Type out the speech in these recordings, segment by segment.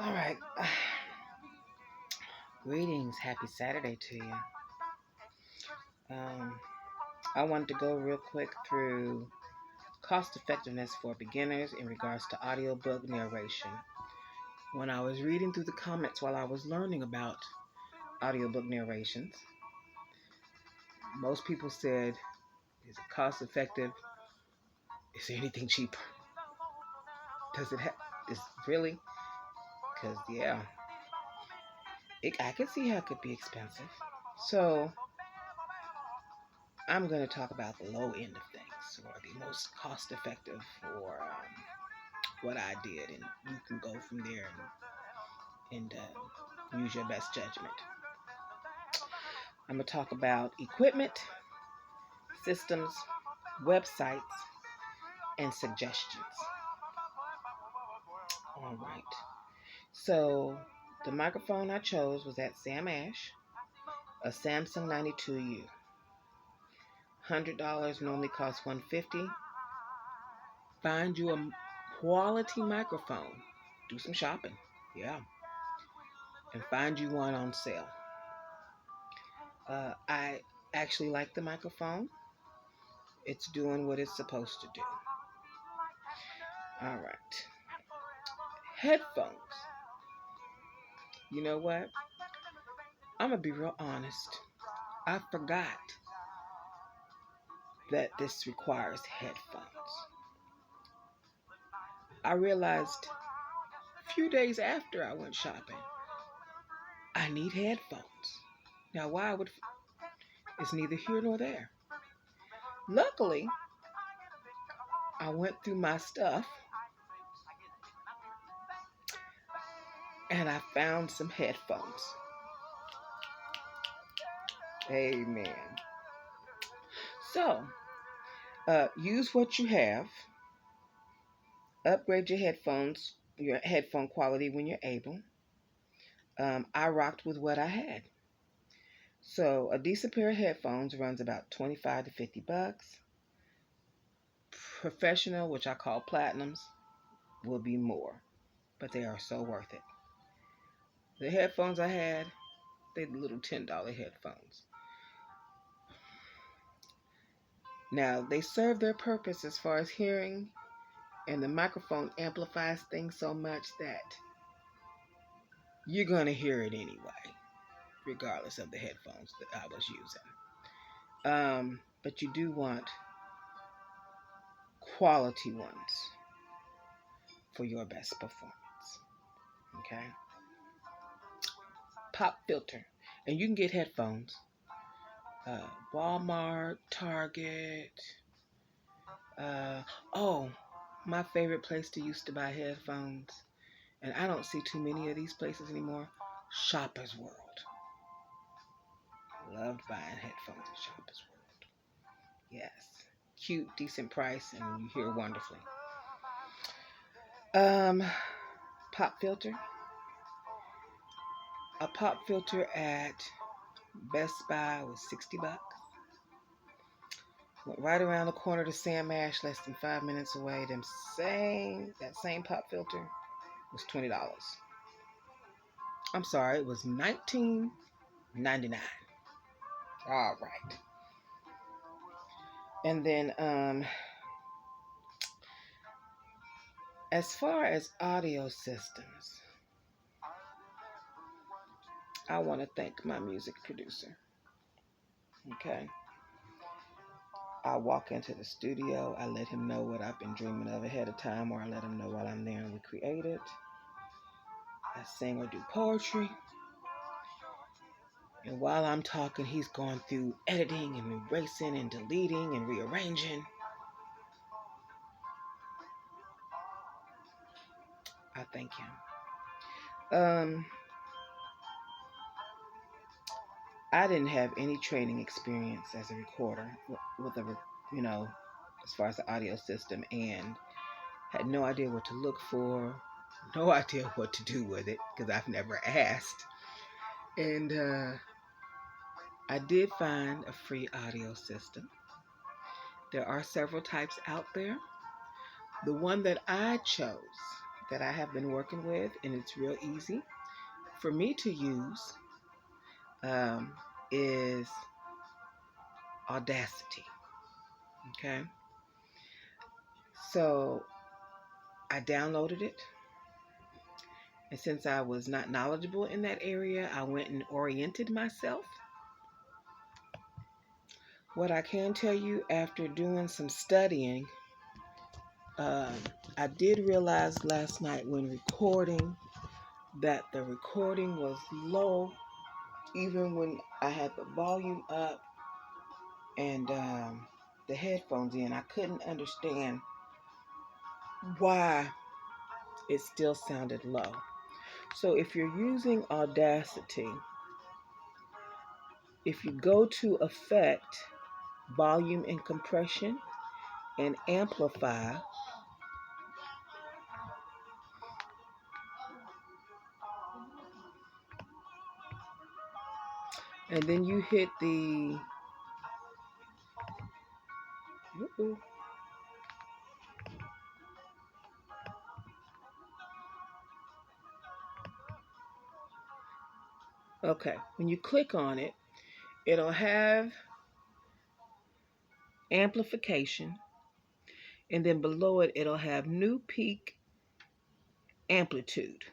All right. Greetings. Happy Saturday to you. I wanted to go real quick through cost effectiveness for beginners in regards to audiobook narration. When I was reading through the comments while I was learning about audiobook narrations, most people said, is it cost effective? Is there anything cheaper? Does it have, is really? Because, yeah, I can see how it could be expensive. So, I'm going to talk about the low end of things, or the most cost effective for what I did, and you can go from there and use your best judgment. I'm going to talk about equipment, systems, websites, and suggestions. All right. So the microphone I chose was at Sam Ash, a Samsung 92U. $100 normally costs $150. Find you a quality microphone. Do some shopping. Yeah. And find you one on sale. I actually like the microphone. It's doing what it's supposed to do. All right. Headphones. You know what? I'm going to be real honest. I forgot that this requires headphones. I realized a few days after I went shopping, I need headphones. Now, it's neither here nor there. Luckily, I went through my stuff and I found some headphones. Amen. So, use what you have. Upgrade your headphone quality when you're able. I rocked with what I had. So, a decent pair of headphones runs about $25 to $50. Professional, which I call platinums, will be more, but they are so worth it. The headphones I had, they're the little $10 headphones. Now, they serve their purpose as far as hearing, and the microphone amplifies things so much that you're going to hear it anyway, regardless of the headphones that I was using. But you do want quality ones for your best performance. Okay? Pop filter. And you can get headphones. Walmart, Target. My favorite place to used to buy headphones, and I don't see too many of these places anymore, Shoppers World. Loved buying headphones at Shoppers World. Yes. Cute, decent price, and you hear wonderfully. Pop filter. A pop filter at Best Buy was $60. Went right around the corner to Sam Ash, less than 5 minutes away. That same pop filter was $20. I'm sorry, it was $19.99. All right. And then, as far as audio systems, I want to thank my music producer. Okay. I walk into the studio, I let him know what I've been dreaming of ahead of time, or I let him know while I'm there and we create it. I sing or do poetry. And while I'm talking, he's going through editing and erasing and deleting and rearranging. I thank him. I didn't have any training experience as a recorder as far as the audio system, and had no idea what to look for, no idea what to do with it, because I've never asked. And I did find a free audio system. There are several types out there. The one that I chose that I have been working with, and it's real easy for me to use, um, is Audacity. Okay, so I downloaded it, and since I was not knowledgeable in that area, I went and oriented myself. What I can tell you after doing some studying, um, I did realize last night when recording that the recording was low, even when I had the volume up and the headphones in. I couldn't understand why it still sounded low. So if you're using Audacity, if you go to Effect, Volume and Compression, and Amplify, and then you hit the okay, when you click on it, it'll have amplification, and then below it, it'll have new peak amplitude.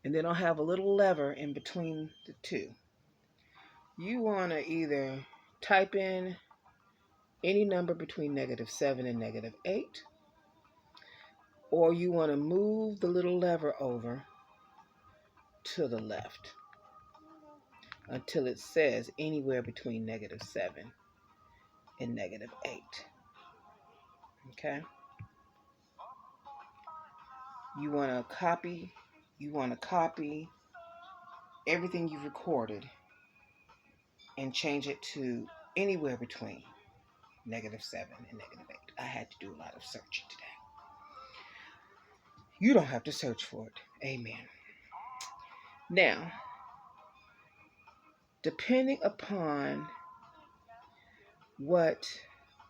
And then I'll have a little lever in between the two. You want to either type in any number between -7 and -8, or you want to move the little lever over to the left until it says anywhere between -7 and -8. Okay? You want to copy everything you've recorded and change it to anywhere between -7 and -8. I had to do a lot of searching today. You don't have to search for it. Amen. Now, depending upon what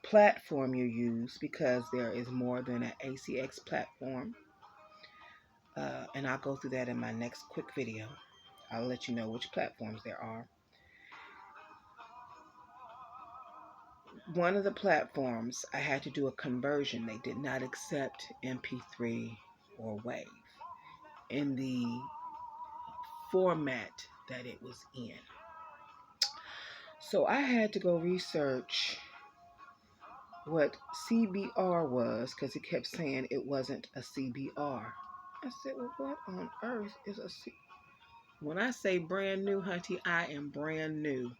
platform you use, because there is more than an ACX platform, and I'll go through that in my next quick video. I'll let you know which platforms there are. One of the platforms, I had to do a conversion. They did not accept MP3 or WAV in the format that it was in. So I had to go research what CBR was, because it kept saying it wasn't a CBR. I said, well, what on earth is a C? When I say brand new, hunty, I am brand new.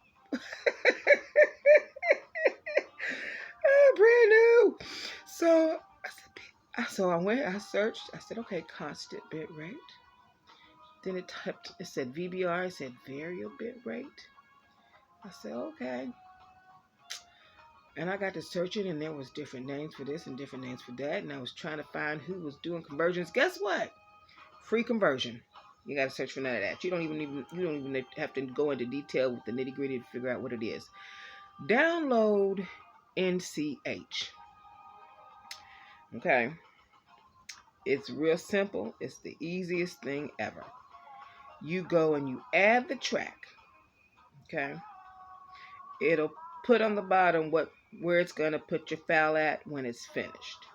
Brand new. So I searched. I said, okay, constant bit rate. Then it said VBR. It said variable bit rate. I said, okay. And I got to searching, and there was different names for this and different names for that. And I was trying to find who was doing conversions. Guess what? Free conversion. You got to search for none of that. You don't even have to go into detail with the nitty gritty to figure out what it is. Download NCH. Okay. It's real simple. It's the easiest thing ever. You go and you add the track. Okay. It'll put on the bottom where it's going to put your file at when it's finished.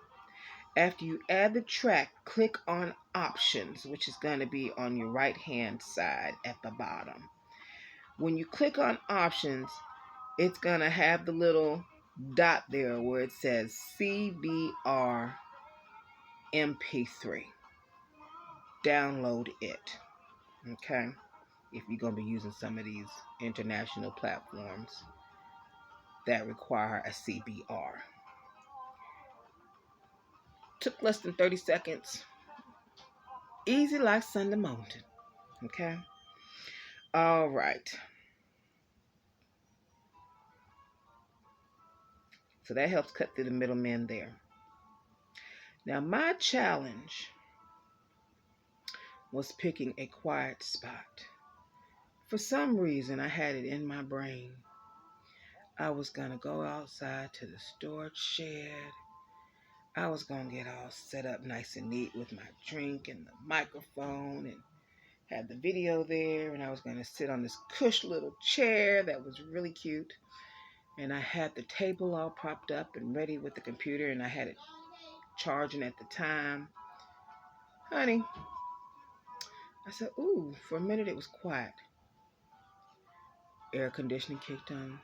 After you add the track, click on Options, which is going to be on your right-hand side at the bottom. When you click on Options, it's going to have the little dot there where it says CBR MP3. Download it. Okay? If you're going to be using some of these international platforms that require a CBR. Took less than 30 seconds. Easy like Sunday morning. Okay? All right. So that helps cut through the middleman there. Now, my challenge was picking a quiet spot. For some reason, I had it in my brain. I was going to go outside to the storage shed. I was going to get all set up nice and neat with my drink and the microphone and had the video there, and I was going to sit on this cush little chair that was really cute. And I had the table all propped up and ready with the computer, and I had it charging at the time. Honey, I said, ooh, for a minute it was quiet. Air conditioning kicked on.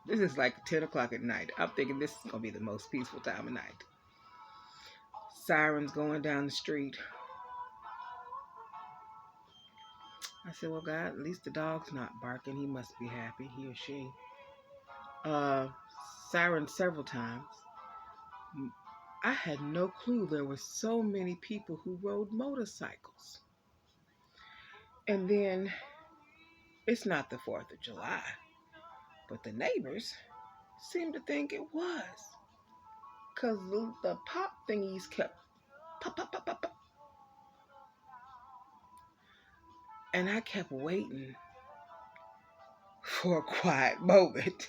This is like 10 o'clock at night. I'm thinking this is going to be the most peaceful time of night. Sirens going down the street. I said, well, God, at least the dog's not barking. He must be happy, he or she. Sirens several times. I had no clue there were so many people who rode motorcycles. And then, it's not the 4th of July, but the neighbors seemed to think it was. Because the pop thingies kept pop, pop, pop, pop, pop. And I kept waiting for a quiet moment.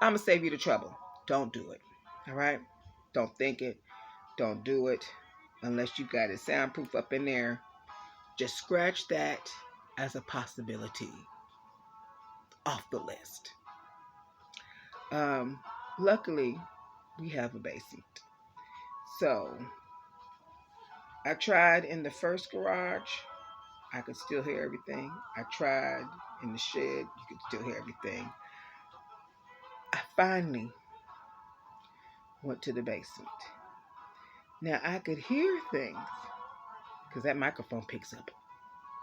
I'm going to save you the trouble. Don't do it. All right? Don't think it. Don't do it. Unless you got it soundproof up in there. Just scratch that as a possibility off the list. Luckily, we have a basement. So, I tried in the first garage. I could still hear everything. I tried in the shed. You could still hear everything. I finally went to the basement. Now, I could hear things because that microphone picks up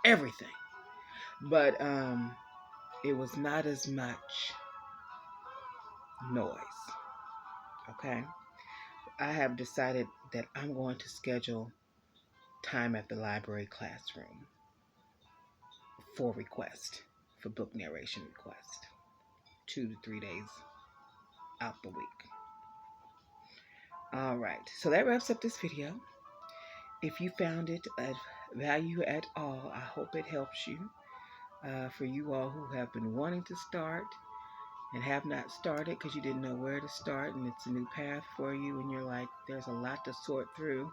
everything. But it was not as much noise. Okay? I have decided that I'm going to schedule time at the library classroom for request, for book narration request, 2 to 3 days out the week. All right, so that wraps up this video. If you found it of value at all, I hope it helps you. For you all who have been wanting to start and have not started because you didn't know where to start and it's a new path for you and you're like, there's a lot to sort through.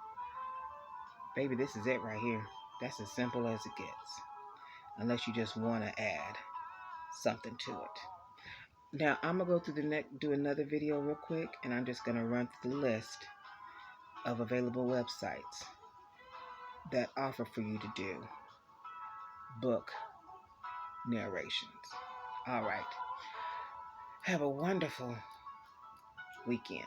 Baby, this is it right here. That's as simple as it gets. Unless you just want to add something to it. Now, I'm going to go through the next, do another video real quick, and I'm just going to run through the list of available websites that offer for you to do book narrations. All right. Have a wonderful weekend.